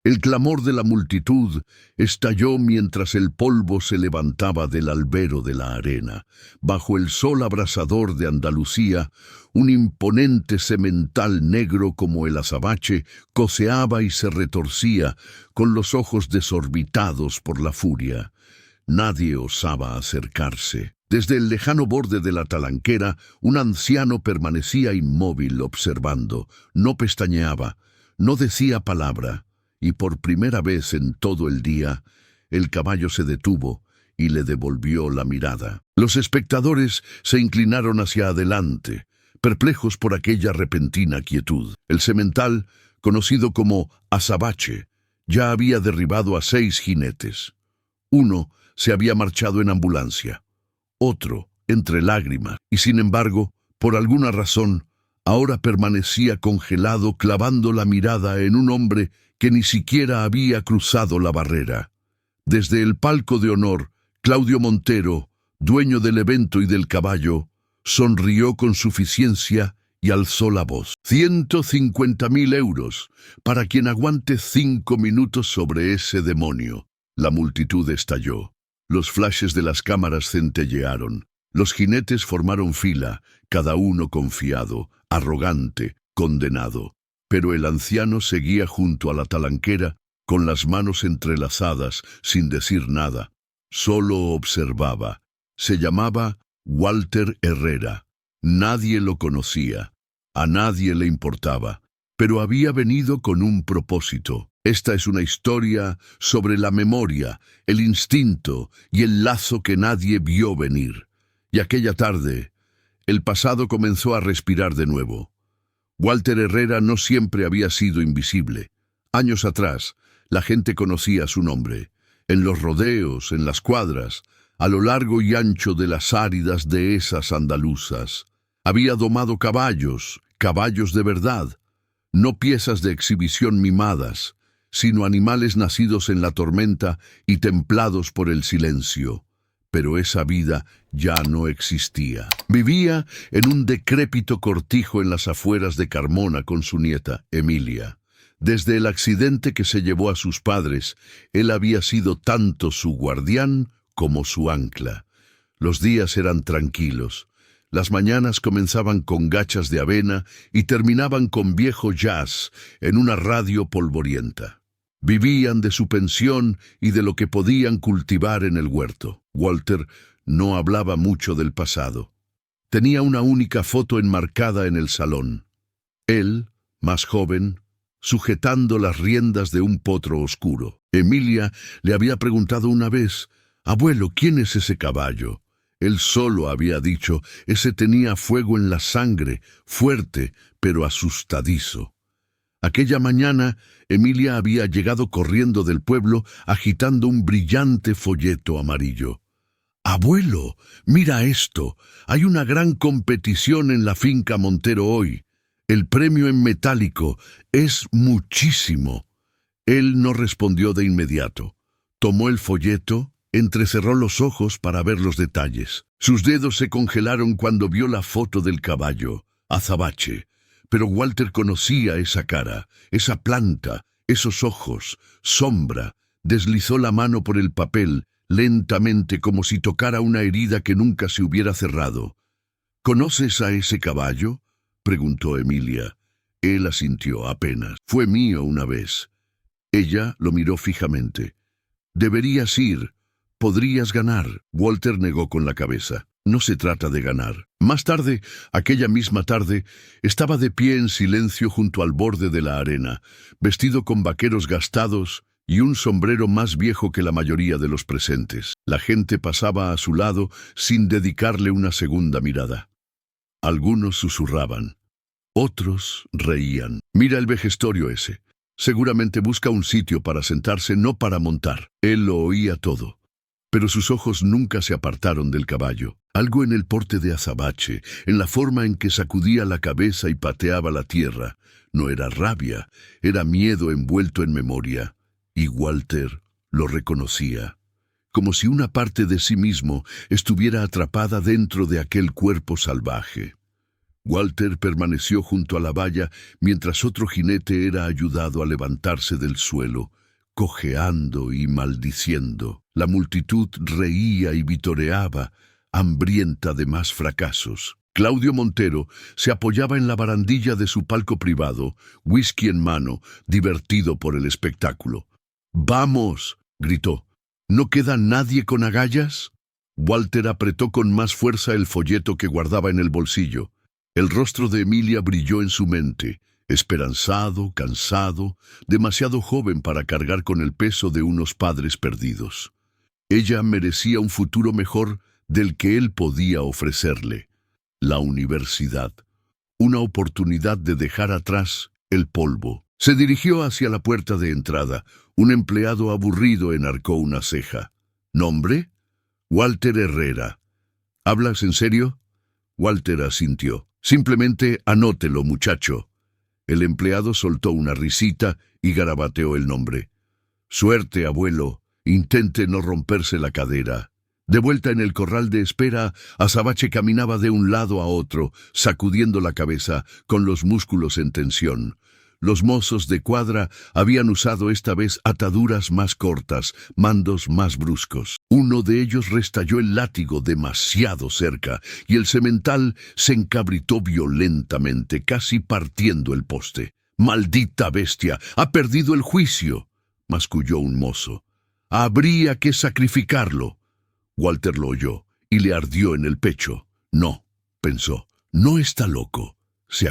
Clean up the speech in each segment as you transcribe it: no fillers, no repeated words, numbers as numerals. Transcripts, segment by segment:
El clamor de la multitud estalló mientras el polvo se levantaba del albero de la arena. Bajo el sol abrasador de Andalucía, un imponente semental negro como el azabache coceaba y se retorcía, con los ojos desorbitados por la furia. Nadie osaba acercarse. Desde el lejano borde de la talanquera, un anciano permanecía inmóvil observando. No pestañeaba, no decía palabra. Y por primera vez en todo el día, el caballo se detuvo y le devolvió la mirada. Los espectadores se inclinaron hacia adelante, perplejos por aquella repentina quietud. El semental, conocido como azabache, ya había derribado a 6 jinetes. Uno se había marchado en ambulancia, otro entre lágrimas, y sin embargo, por alguna razón, ahora permanecía congelado clavando la mirada en un hombre que ni siquiera había cruzado la barrera. Desde el palco de honor, Claudio Montero, dueño del evento y del caballo, sonrió con suficiencia y alzó la voz. 150.000 euros para quien aguante 5 minutos sobre ese demonio. La multitud estalló. Los flashes de las cámaras centellearon. Los jinetes formaron fila, cada uno confiado, arrogante, condenado. Pero el anciano seguía junto a la talanquera, con las manos entrelazadas, sin decir nada. Solo observaba. Se llamaba Walter Herrera. Nadie lo conocía. A nadie le importaba. Pero había venido con un propósito. Esta es una historia sobre la memoria, el instinto y el lazo que nadie vio venir. Y aquella tarde, el pasado comenzó a respirar de nuevo. Walter Herrera no siempre había sido invisible. Años atrás, la gente conocía su nombre. En los rodeos, en las cuadras, a lo largo y ancho de las áridas dehesas andaluzas. Había domado caballos, caballos de verdad, no piezas de exhibición mimadas, sino animales nacidos en la tormenta y templados por el silencio. Pero esa vida ya no existía. Vivía en un decrépito cortijo en las afueras de Carmona con su nieta, Emilia. Desde el accidente que se llevó a sus padres, él había sido tanto su guardián como su ancla. Los días eran tranquilos. Las mañanas comenzaban con gachas de avena y terminaban con viejo jazz en una radio polvorienta. Vivían de su pensión y de lo que podían cultivar en el huerto. Walter no hablaba mucho del pasado. Tenía una única foto enmarcada en el salón. Él, más joven, sujetando las riendas de un potro oscuro. Emilia le había preguntado una vez: «Abuelo, ¿quién es ese caballo?». Él solo había dicho: «Ese tenía fuego en la sangre, fuerte, pero asustadizo». Aquella mañana, Emilia había llegado corriendo del pueblo agitando un brillante folleto amarillo. «Abuelo, mira esto. Hay una gran competición en la finca Montero hoy. El premio en metálico es muchísimo». Él no respondió de inmediato. Tomó el folleto, entrecerró los ojos para ver los detalles. Sus dedos se congelaron cuando vio la foto del caballo, azabache. Pero Walter conocía esa cara, esa planta, esos ojos, sombra. Deslizó la mano por el papel, lentamente como si tocara una herida que nunca se hubiera cerrado. «¿Conoces a ese caballo?», preguntó Emilia. Él asintió apenas. «Fue mío una vez». Ella lo miró fijamente. «Deberías ir. Podrías ganar». Walter negó con la cabeza. «No se trata de ganar». Más tarde, aquella misma tarde, estaba de pie en silencio junto al borde de la arena, vestido con vaqueros gastados y un sombrero más viejo que la mayoría de los presentes. La gente pasaba a su lado sin dedicarle una segunda mirada. Algunos susurraban. Otros reían. «Mira el vejestorio ese. Seguramente busca un sitio para sentarse, no para montar». Él lo oía todo. Pero sus ojos nunca se apartaron del caballo. Algo en el porte de azabache, en la forma en que sacudía la cabeza y pateaba la tierra. No era rabia, era miedo envuelto en memoria. Y Walter lo reconocía, como si una parte de sí mismo estuviera atrapada dentro de aquel cuerpo salvaje. Walter permaneció junto a la valla mientras otro jinete era ayudado a levantarse del suelo, cojeando y maldiciendo. La multitud reía y vitoreaba, hambrienta de más fracasos. Claudio Montero se apoyaba en la barandilla de su palco privado, whisky en mano, divertido por el espectáculo. «¡Vamos!», gritó. «¿No queda nadie con agallas?». Walter apretó con más fuerza el folleto que guardaba en el bolsillo. El rostro de Emilia brilló en su mente, esperanzado, cansado, demasiado joven para cargar con el peso de unos padres perdidos. Ella merecía un futuro mejor del que él podía ofrecerle. La universidad. Una oportunidad de dejar atrás el polvo. Se dirigió hacia la puerta de entrada. Un empleado aburrido enarcó una ceja. ¿Nombre? Walter Herrera. ¿Hablas en serio? Walter asintió. Simplemente anótelo, muchacho. El empleado soltó una risita y garabateó el nombre. Suerte, abuelo. Intente no romperse la cadera. De vuelta en el corral de espera, Azabache caminaba de un lado a otro, sacudiendo la cabeza, con los músculos en tensión. Los mozos de cuadra habían usado esta vez ataduras más cortas, mandos más bruscos. Uno de ellos restalló el látigo demasiado cerca, y el semental se encabritó violentamente, casi partiendo el poste. «¡Maldita bestia! ¡Ha perdido el juicio!», masculló un mozo. «Habría que sacrificarlo». Walter lo oyó y le ardió en el pecho. «No», pensó, «no está loco». Se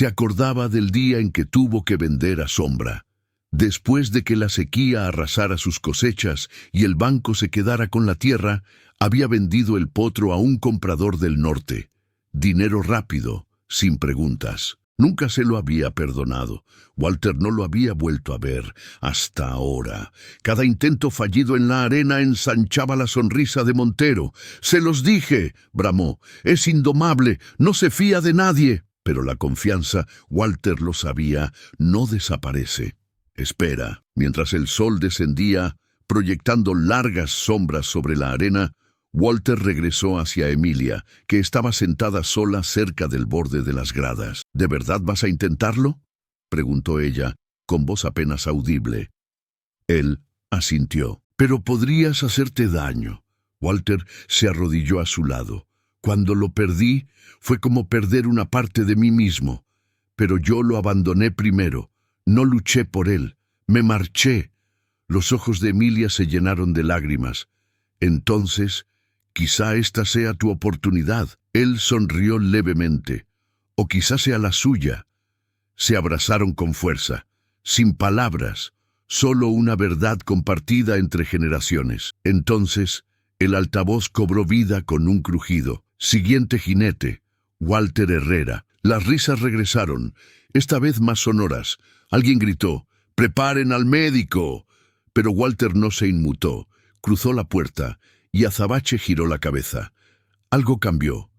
acordaba del día en que tuvo que vender a Sombra. Después de que la sequía arrasara sus cosechas y el banco se quedara con la tierra, había vendido el potro a un comprador del norte. Dinero rápido, sin preguntas. Nunca se lo había perdonado. Walter no lo había vuelto a ver hasta ahora. Cada intento fallido en la arena ensanchaba la sonrisa de Montero. «Se los dije», bramó. «Es indomable, no se fía de nadie». Pero la confianza, Walter lo sabía, no desaparece. Espera. Mientras el sol descendía, proyectando largas sombras sobre la arena, Walter regresó hacia Emilia, que estaba sentada sola cerca del borde de las gradas. «¿De verdad vas a intentarlo?», preguntó ella, con voz apenas audible. Él asintió. «Pero podrías hacerte daño». Walter se arrodilló a su lado. «Cuando lo perdí, fue como perder una parte de mí mismo. Pero yo lo abandoné primero. No luché por él. Me marché». Los ojos de Emilia se llenaron de lágrimas. «Entonces, quizá esta sea tu oportunidad». Él sonrió levemente. «O quizá sea la suya». Se abrazaron con fuerza, sin palabras, solo una verdad compartida entre generaciones. Entonces, el altavoz cobró vida con un crujido. Siguiente jinete, Walter Herrera. Las risas regresaron, esta vez más sonoras. Alguien gritó: «¡Preparen al médico!». Pero Walter no se inmutó. Cruzó la puerta y Azabache giró la cabeza. Algo cambió.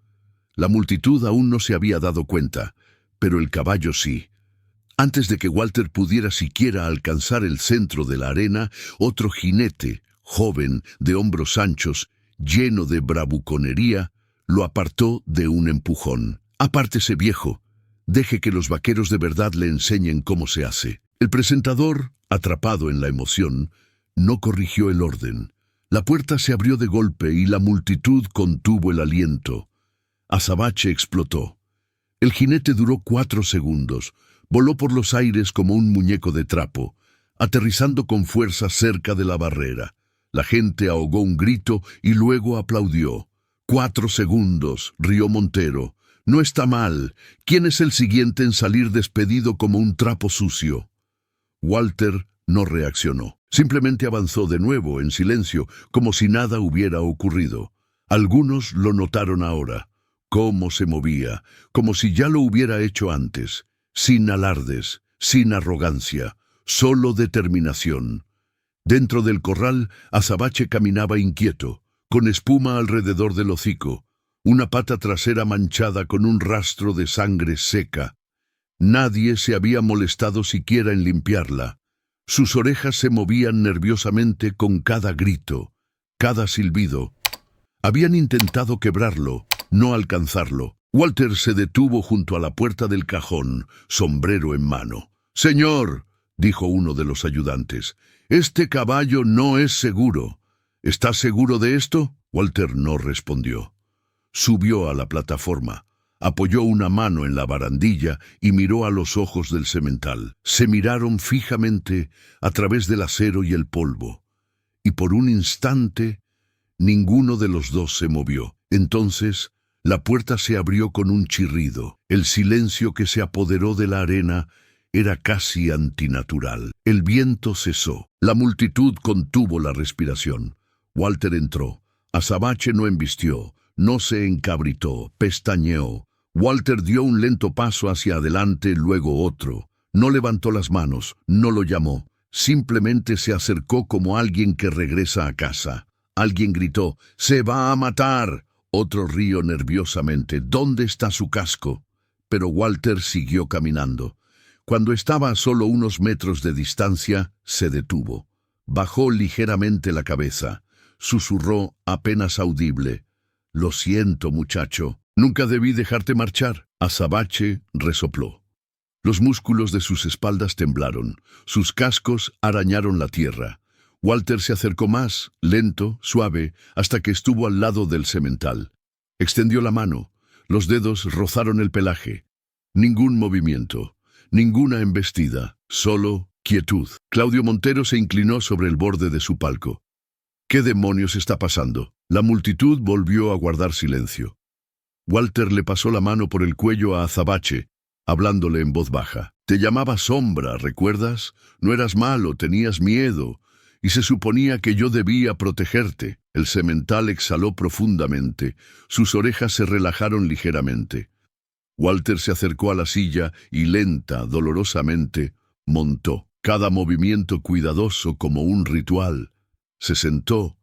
La multitud aún no se había dado cuenta, pero el caballo sí. Antes de que Walter pudiera siquiera alcanzar el centro de la arena, otro jinete, joven, de hombros anchos, lleno de bravuconería, lo apartó de un empujón. «Apártese, viejo. Deje que los vaqueros de verdad le enseñen cómo se hace». El presentador, atrapado en la emoción, no corrigió el orden. La puerta se abrió de golpe y la multitud contuvo el aliento. Azabache explotó. El jinete duró 4 segundos. Voló por los aires como un muñeco de trapo, aterrizando con fuerza cerca de la barrera. La gente ahogó un grito y luego aplaudió. 4 segundos, rió Montero. «No está mal. ¿Quién es el siguiente en salir despedido como un trapo sucio?». Walter no reaccionó. Simplemente avanzó de nuevo en silencio, como si nada hubiera ocurrido. Algunos lo notaron ahora. Cómo se movía, como si ya lo hubiera hecho antes. Sin alardes, sin arrogancia, solo determinación. Dentro del corral, Azabache caminaba inquieto, con espuma alrededor del hocico, una pata trasera manchada con un rastro de sangre seca. Nadie se había molestado siquiera en limpiarla. Sus orejas se movían nerviosamente con cada grito, cada silbido. Habían intentado quebrarlo, no alcanzarlo. Walter se detuvo junto a la puerta del cajón, sombrero en mano. «Señor», dijo uno de los ayudantes, «este caballo no es seguro». «¿Estás seguro de esto?». Walter no respondió. Subió a la plataforma, apoyó una mano en la barandilla y miró a los ojos del semental. Se miraron fijamente a través del acero y el polvo, y por un instante ninguno de los dos se movió. Entonces la puerta se abrió con un chirrido. El silencio que se apoderó de la arena era casi antinatural. El viento cesó. La multitud contuvo la respiración. Walter entró. Azabache no embistió, no se encabritó, pestañeó. Walter dio un lento paso hacia adelante, luego otro. No levantó las manos, no lo llamó. Simplemente se acercó como alguien que regresa a casa. Alguien gritó, «¡Se va a matar!». Otro rió nerviosamente, «¿Dónde está su casco?». Pero Walter siguió caminando. Cuando estaba a solo unos metros de distancia, se detuvo. Bajó ligeramente la cabeza. Susurró apenas audible, «Lo siento, muchacho. Nunca debí dejarte marchar». Azabache resopló. Los músculos de sus espaldas temblaron. Sus cascos arañaron la tierra. Walter se acercó más, lento, suave, hasta que estuvo al lado del semental. Extendió la mano. Los dedos rozaron el pelaje. Ningún movimiento, ninguna embestida, solo quietud. Claudio Montero se inclinó sobre el borde de su palco. «¿Qué demonios está pasando?». La multitud volvió a guardar silencio. Walter le pasó la mano por el cuello a Azabache, hablándole en voz baja. «Te llamaba Sombra, ¿recuerdas? No eras malo, tenías miedo, y se suponía que yo debía protegerte». El semental exhaló profundamente. Sus orejas se relajaron ligeramente. Walter se acercó a la silla y lenta, dolorosamente, montó. Cada movimiento cuidadoso como un ritual. Se sentó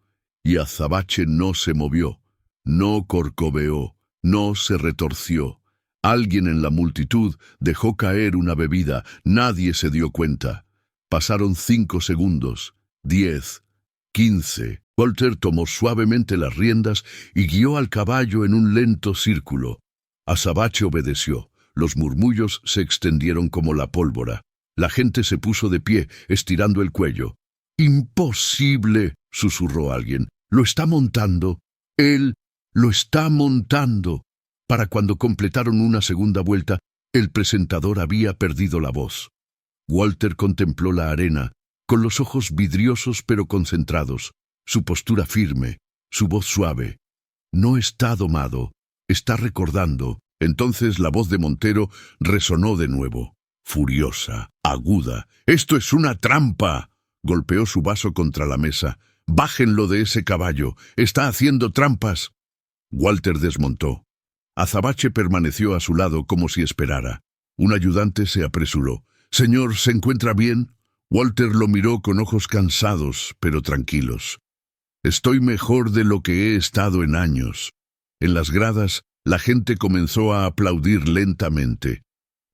y Azabache no se movió, no corcoveó, no se retorció. Alguien en la multitud dejó caer una bebida, nadie se dio cuenta. Pasaron 5 segundos, 10, 15. Walter tomó suavemente las riendas y guió al caballo en un lento círculo. Azabache obedeció. Los murmullos se extendieron como la pólvora. La gente se puso de pie, estirando el cuello. «¡Imposible!», susurró alguien. «Lo está montando. Él lo está montando». Para cuando completaron una segunda vuelta, el presentador había perdido la voz. Walter contempló la arena, con los ojos vidriosos pero concentrados, su postura firme, su voz suave. «No está domado, está recordando». Entonces la voz de Montero resonó de nuevo, furiosa, aguda. «¡Esto es una trampa!». Golpeó su vaso contra la mesa. «Bájenlo de ese caballo, está haciendo trampas». Walter desmontó. Azabache permaneció a su lado como si esperara. Un ayudante se apresuró. «Señor, ¿se encuentra bien?». Walter lo miró con ojos cansados, pero tranquilos. «Estoy mejor de lo que he estado en años». En las gradas, la gente comenzó a aplaudir lentamente.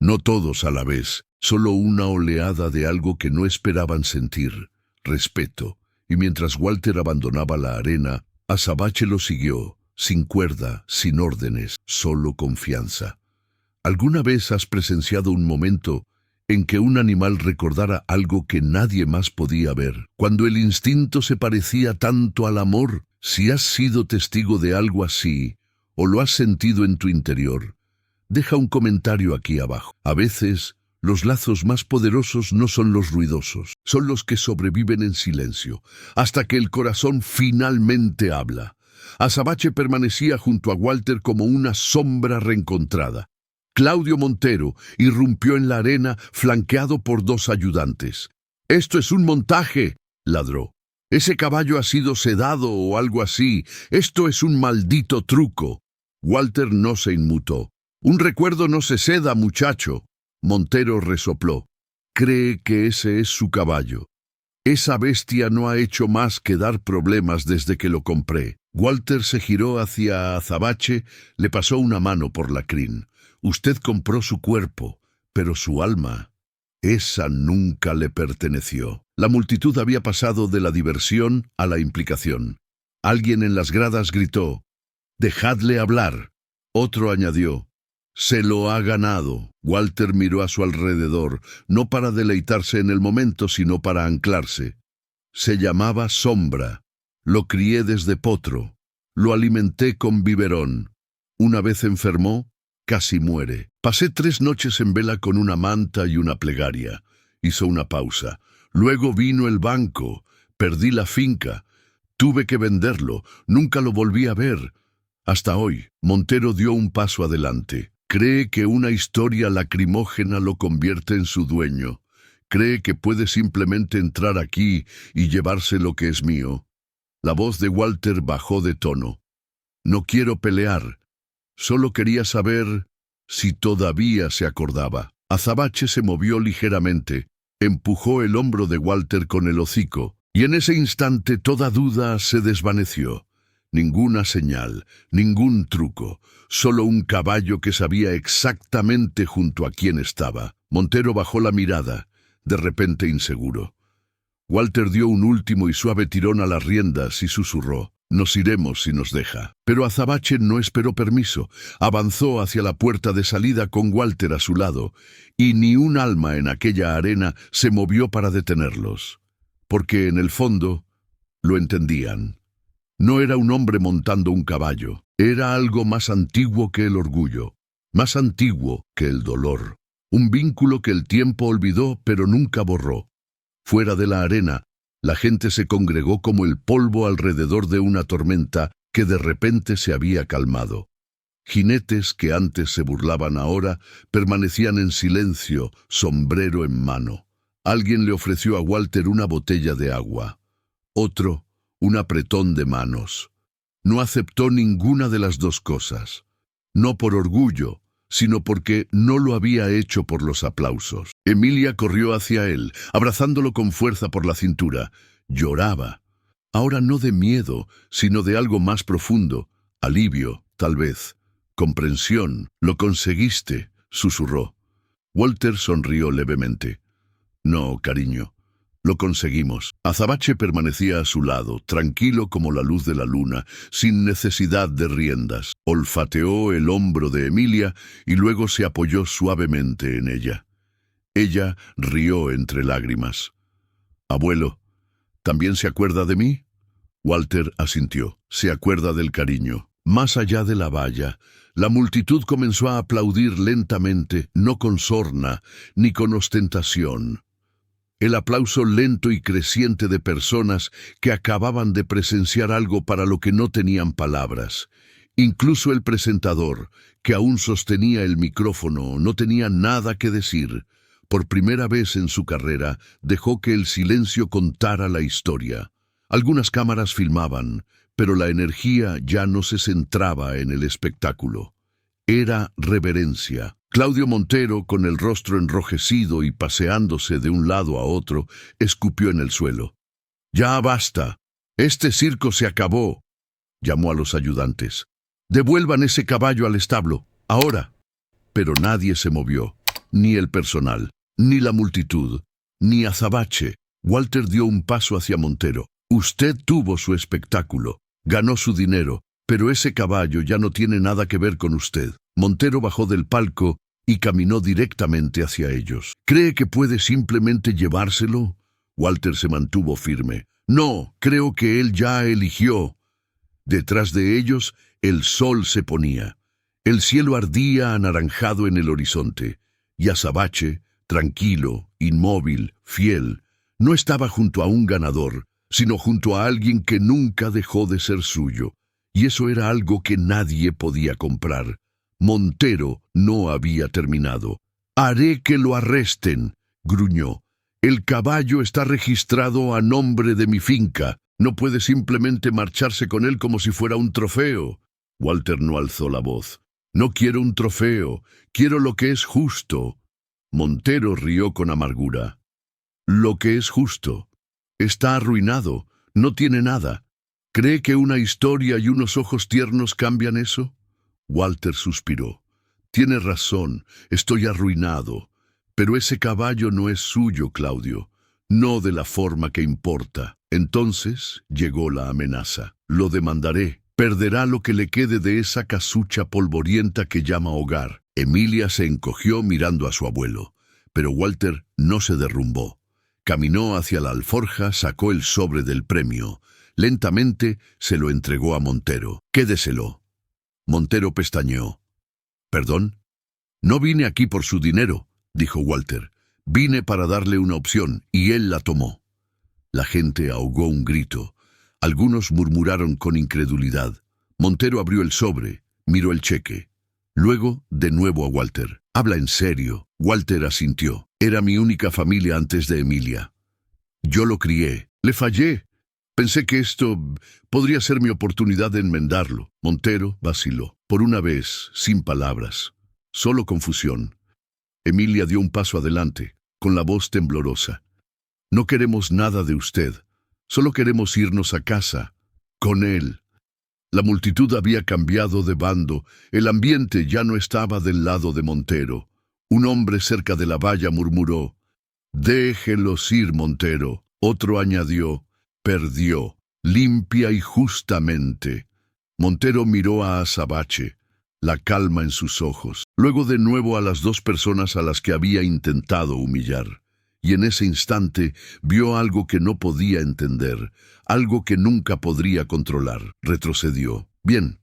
No todos a la vez, solo una oleada de algo que no esperaban sentir, respeto. Y mientras Walter abandonaba la arena, Azabache lo siguió, sin cuerda, sin órdenes, solo confianza. ¿Alguna vez has presenciado un momento en que un animal recordara algo que nadie más podía ver? Cuando el instinto se parecía tanto al amor. Si has sido testigo de algo así, o lo has sentido en tu interior, deja un comentario aquí abajo. A veces, los lazos más poderosos no son los ruidosos, son los que sobreviven en silencio, hasta que el corazón finalmente habla. Azabache permanecía junto a Walter como una sombra reencontrada. Claudio Montero irrumpió en la arena flanqueado por 2 ayudantes. «¡Esto es un montaje!», ladró. «Ese caballo ha sido sedado o algo así. Esto es un maldito truco». Walter no se inmutó. «Un recuerdo no se seda, muchacho». Montero resopló. «Cree que ese es su caballo. Esa bestia no ha hecho más que dar problemas desde que lo compré». Walter se giró hacia Azabache, le pasó una mano por la crin. «Usted compró su cuerpo, pero su alma, esa nunca le perteneció». La multitud había pasado de la diversión a la implicación. Alguien en las gradas gritó: «¡Dejadle hablar!». Otro añadió: «Se lo ha ganado». Walter miró a su alrededor, no para deleitarse en el momento, sino para anclarse. Se llamaba Sombra. Lo crié desde potro. Lo alimenté con biberón. Una vez enfermó, casi muere. Pasé 3 noches en vela con una manta y una plegaria. Hizo una pausa. Luego vino el banco. Perdí la finca. Tuve que venderlo. Nunca lo volví a ver. Hasta hoy. Montero dio un paso adelante. Cree que una historia lacrimógena lo convierte en su dueño. Cree que puede simplemente entrar aquí y llevarse lo que es mío. La voz de Walter bajó de tono. No quiero pelear. Solo quería saber si todavía se acordaba. Azabache se movió ligeramente, empujó el hombro de Walter con el hocico, y en ese instante toda duda se desvaneció. Ninguna señal, ningún truco, solo un caballo que sabía exactamente junto a quién estaba. Montero bajó la mirada, de repente inseguro. Walter dio un último y suave tirón a las riendas y susurró: «Nos iremos si nos deja». Pero Azabache no esperó permiso. Avanzó hacia la puerta de salida con Walter a su lado, y ni un alma en aquella arena se movió para detenerlos. Porque en el fondo lo entendían. No era un hombre montando un caballo, era algo más antiguo que el orgullo, más antiguo que el dolor. Un vínculo que el tiempo olvidó pero nunca borró. Fuera de la arena, la gente se congregó como el polvo alrededor de una tormenta que de repente se había calmado. Jinetes que antes se burlaban ahora permanecían en silencio, sombrero en mano. Alguien le ofreció a Walter una botella de agua. Otro, un apretón de manos. No aceptó ninguna de las dos cosas. No por orgullo, sino porque no lo había hecho por los aplausos. Emilia corrió hacia él, abrazándolo con fuerza por la cintura. Lloraba. Ahora no de miedo, sino de algo más profundo. Alivio, tal vez. Comprensión. «Lo conseguiste», susurró. Walter sonrió levemente. «No, cariño. Lo conseguimos». Azabache permanecía a su lado, tranquilo como la luz de la luna, sin necesidad de riendas. Olfateó el hombro de Emilia y luego se apoyó suavemente en ella. Ella rió entre lágrimas. «Abuelo, ¿también se acuerda de mí?» Walter asintió. «Se acuerda del cariño». Más allá de la valla, la multitud comenzó a aplaudir lentamente, no con sorna ni con ostentación. El aplauso lento y creciente de personas que acababan de presenciar algo para lo que no tenían palabras. Incluso el presentador, que aún sostenía el micrófono, no tenía nada que decir. Por primera vez en su carrera, dejó que el silencio contara la historia. Algunas cámaras filmaban, pero la energía ya no se centraba en el espectáculo. Era reverencia. Claudio Montero, con el rostro enrojecido y paseándose de un lado a otro, escupió en el suelo. «Ya basta. Este circo se acabó», llamó a los ayudantes. «Devuelvan ese caballo al establo, ahora». Pero nadie se movió, ni el personal, ni la multitud, ni Azabache. Walter dio un paso hacia Montero. «Usted tuvo su espectáculo, ganó su dinero, pero ese caballo ya no tiene nada que ver con usted». Montero bajó del palco y caminó directamente hacia ellos. «¿Cree que puede simplemente llevárselo?» Walter se mantuvo firme. «No, creo que él ya eligió». Detrás de ellos, el sol se ponía. El cielo ardía anaranjado en el horizonte. Y Azabache, tranquilo, inmóvil, fiel, no estaba junto a un ganador, sino junto a alguien que nunca dejó de ser suyo. Y eso era algo que nadie podía comprar. Montero no había terminado. «Haré que lo arresten», gruñó. «El caballo está registrado a nombre de mi finca. No puede simplemente marcharse con él como si fuera un trofeo». Walter no alzó la voz. «No quiero un trofeo, quiero lo que es justo». Montero rió con amargura. «Lo que es justo. Está arruinado, no tiene nada. ¿Cree que una historia y unos ojos tiernos cambian eso?» Walter suspiró. «Tiene razón, estoy arruinado. Pero ese caballo no es suyo, Claudio. No de la forma que importa». Entonces llegó la amenaza. «Lo demandaré. Perderá lo que le quede de esa casucha polvorienta que llama hogar. Emilia se encogió mirando a su abuelo, pero Walter no se derrumbó. Caminó hacia la alforja, sacó el sobre del premio. Lentamente se lo entregó a Montero. «Quédeselo». Montero pestañeó. «¿Perdón?» «No vine aquí por su dinero», dijo Walter. «Vine para darle una opción, y él la tomó». La gente ahogó un grito. Algunos murmuraron con incredulidad. Montero abrió el sobre, miró el cheque. Luego, de nuevo a Walter. «Habla en serio». Walter asintió. «Era mi única familia antes de Emilia. Yo lo crié. Le fallé. Pensé que esto podría ser mi oportunidad de enmendarlo». Montero vaciló. Por una vez, sin palabras. Solo confusión. Emilia dio un paso adelante, con la voz temblorosa. «No queremos nada de usted. Solo queremos irnos a casa. Con él». La multitud había cambiado de bando. El ambiente ya no estaba del lado de Montero. Un hombre cerca de la valla murmuró: «Déjelos ir, Montero». Otro añadió: «Perdió, limpia y justamente». Montero miró a Azabache, la calma en sus ojos. Luego de nuevo a las dos personas a las que había intentado humillar. Y en ese instante vio algo que no podía entender, algo que nunca podría controlar. Retrocedió. «Bien,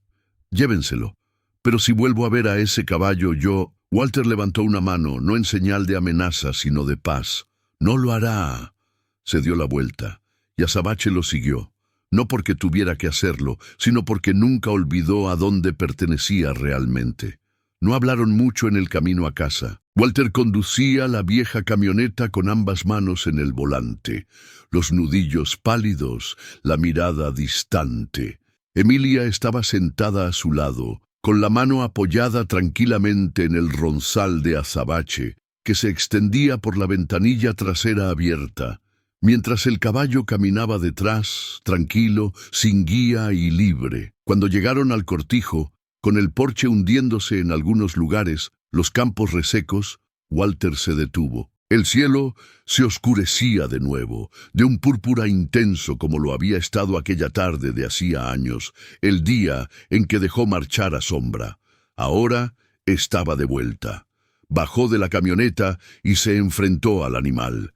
llévenselo. Pero si vuelvo a ver a ese caballo, yo...» Walter levantó una mano, no en señal de amenaza, sino de paz. «No lo hará». Se dio la vuelta, y Azabache lo siguió. No porque tuviera que hacerlo, sino porque nunca olvidó a dónde pertenecía realmente. No hablaron mucho en el camino a casa. Walter conducía la vieja camioneta con ambas manos en el volante, los nudillos pálidos, la mirada distante. Emilia estaba sentada a su lado, con la mano apoyada tranquilamente en el ronzal de Azabache, que se extendía por la ventanilla trasera abierta, mientras el caballo caminaba detrás, tranquilo, sin guía y libre. Cuando llegaron al cortijo, con el porche hundiéndose en algunos lugares, los campos resecos, Walter se detuvo. El cielo se oscurecía de nuevo, de un púrpura intenso como lo había estado aquella tarde de hacía años, el día en que dejó marchar a Sombra. Ahora estaba de vuelta. Bajó de la camioneta y se enfrentó al animal.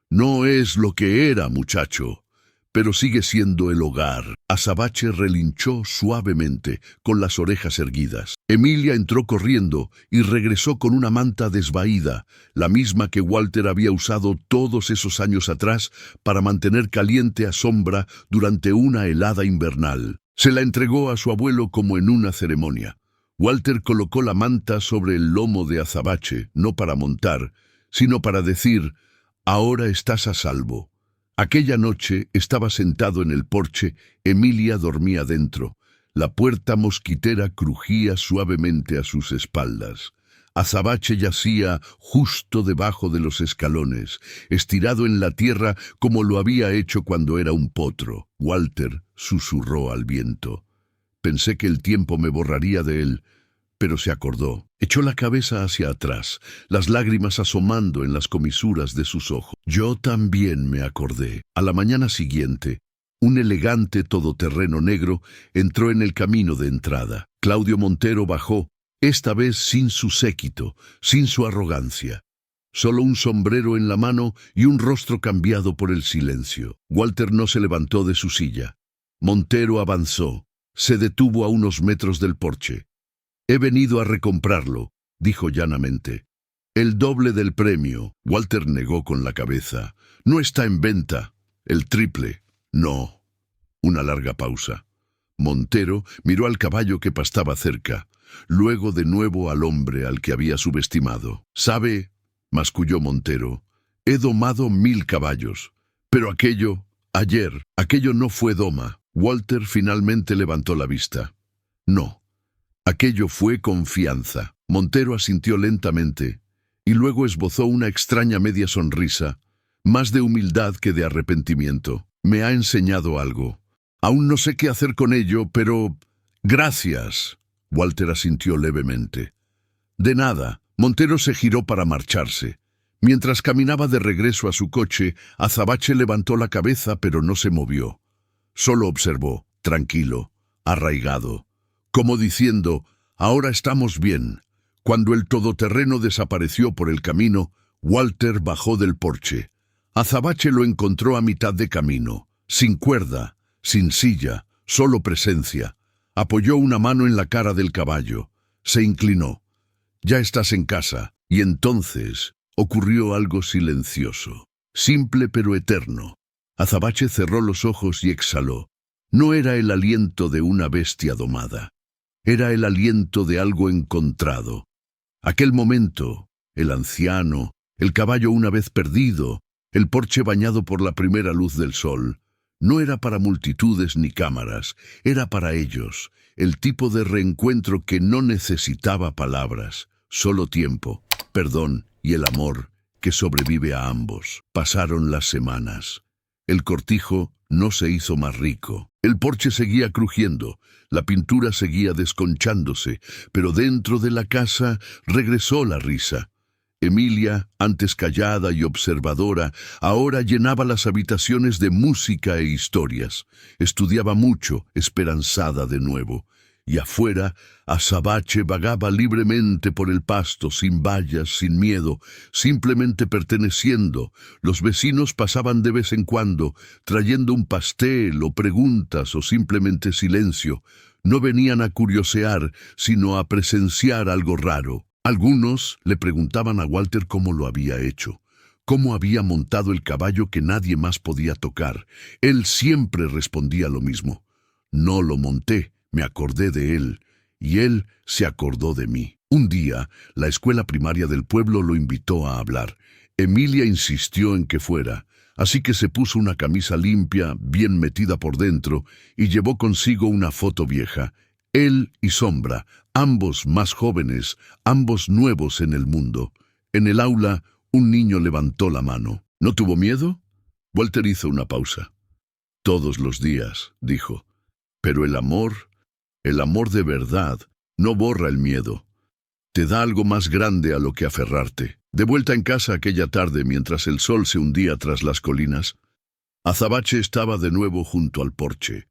«No es lo que era, muchacho, pero sigue siendo el hogar». Azabache relinchó suavemente, con las orejas erguidas. Emilia entró corriendo y regresó con una manta desvaída, la misma que Walter había usado todos esos años atrás para mantener caliente a Sombra durante una helada invernal. Se la entregó a su abuelo como en una ceremonia. Walter colocó la manta sobre el lomo de Azabache, no para montar, sino para decir: «Ahora estás a salvo». Aquella noche estaba sentado en el porche. Emilia dormía dentro. La puerta mosquitera crujía suavemente a sus espaldas. Azabache yacía justo debajo de los escalones, estirado en la tierra como lo había hecho cuando era un potro. Walter susurró al viento: «Pensé que el tiempo me borraría de él». Pero se acordó. Echó la cabeza hacia atrás, las lágrimas asomando en las comisuras de sus ojos. «Yo también me acordé». A la mañana siguiente, un elegante todoterreno negro entró en el camino de entrada. Claudio Montero bajó, esta vez sin su séquito, sin su arrogancia. Solo un sombrero en la mano y un rostro cambiado por el silencio. Walter no se levantó de su silla. Montero avanzó. Se detuvo a unos metros del porche. «He venido a recomprarlo», dijo llanamente. «El doble del premio». Walter negó con la cabeza. «No está en venta». «El triple». «No». Una larga pausa. Montero miró al caballo que pastaba cerca, luego de nuevo al hombre al que había subestimado. «¿Sabe?», masculló Montero, «he domado 1000 caballos. Pero aquello no fue doma». Walter finalmente levantó la vista. «No. Aquello fue confianza». Montero asintió lentamente y luego esbozó una extraña media sonrisa, más de humildad que de arrepentimiento. «Me ha enseñado algo. Aún no sé qué hacer con ello, pero...» «Gracias». Walter asintió levemente. «De nada». Montero se giró para marcharse. Mientras caminaba de regreso a su coche, Azabache levantó la cabeza pero no se movió. Solo observó, tranquilo, arraigado, como diciendo, ahora estamos bien. Cuando el todoterreno desapareció por el camino, Walter bajó del porche. Azabache lo encontró a mitad de camino, sin cuerda, sin silla, solo presencia. Apoyó una mano en la cara del caballo. Se inclinó. Ya estás en casa. Y entonces ocurrió algo silencioso, simple pero eterno. Azabache cerró los ojos y exhaló. No era el aliento de una bestia domada. Era el aliento de algo encontrado. Aquel momento, el anciano, el caballo una vez perdido, el porche bañado por la primera luz del sol, no era para multitudes ni cámaras, era para ellos, el tipo de reencuentro que no necesitaba palabras, solo tiempo, perdón y el amor que sobrevive a ambos. Pasaron las semanas. El cortijo no se hizo más rico. El porche seguía crujiendo, la pintura seguía desconchándose, pero dentro de la casa regresó la risa. Emilia, antes callada y observadora, ahora llenaba las habitaciones de música e historias. Estudiaba mucho, esperanzada de nuevo. Y afuera, Azabache vagaba libremente por el pasto, sin vallas, sin miedo, simplemente perteneciendo. Los vecinos pasaban de vez en cuando, trayendo un pastel o preguntas o simplemente silencio. No venían a curiosear, sino a presenciar algo raro. Algunos le preguntaban a Walter cómo lo había hecho, cómo había montado el caballo que nadie más podía tocar. Él siempre respondía lo mismo. No lo monté. Me acordé de él, y él se acordó de mí. Un día, la escuela primaria del pueblo lo invitó a hablar. Emilia insistió en que fuera, así que se puso una camisa limpia, bien metida por dentro, y llevó consigo una foto vieja. Él y Sombra, ambos más jóvenes, ambos nuevos en el mundo. En el aula, un niño levantó la mano. ¿No tuvo miedo? Walter hizo una pausa. Todos los días, dijo. Pero el amor de verdad, no borra el miedo. Te da algo más grande a lo que aferrarte. De vuelta en casa aquella tarde, mientras el sol se hundía tras las colinas, Azabache estaba de nuevo junto al porche,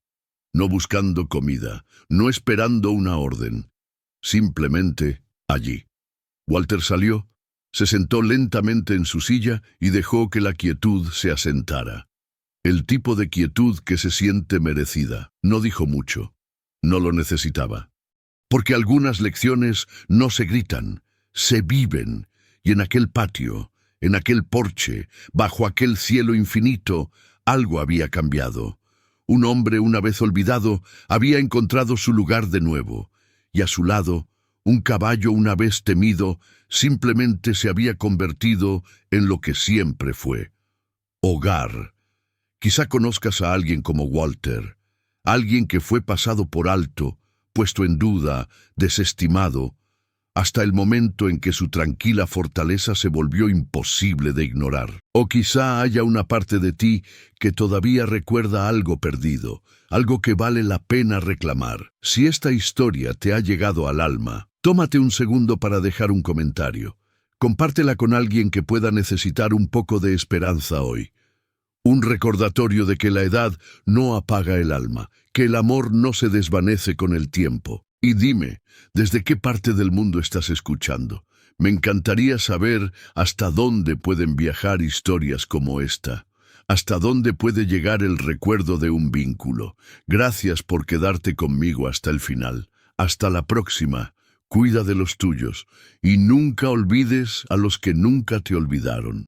no buscando comida, no esperando una orden, simplemente allí. Walter salió, se sentó lentamente en su silla y dejó que la quietud se asentara. El tipo de quietud que se siente merecida. No dijo mucho. No lo necesitaba. Porque algunas lecciones no se gritan, se viven, y en aquel patio, en aquel porche, bajo aquel cielo infinito, algo había cambiado. Un hombre una vez olvidado había encontrado su lugar de nuevo, y a su lado, un caballo una vez temido simplemente se había convertido en lo que siempre fue: hogar. Quizá conozcas a alguien como Walter, alguien que fue pasado por alto, puesto en duda, desestimado, hasta el momento en que su tranquila fortaleza se volvió imposible de ignorar. O quizá haya una parte de ti que todavía recuerda algo perdido, algo que vale la pena reclamar. Si esta historia te ha llegado al alma, tómate un segundo para dejar un comentario. Compártela con alguien que pueda necesitar un poco de esperanza hoy. Un recordatorio de que la edad no apaga el alma, que el amor no se desvanece con el tiempo. Y dime, ¿desde qué parte del mundo estás escuchando? Me encantaría saber hasta dónde pueden viajar historias como esta, hasta dónde puede llegar el recuerdo de un vínculo. Gracias por quedarte conmigo hasta el final. Hasta la próxima. Cuida de los tuyos y nunca olvides a los que nunca te olvidaron.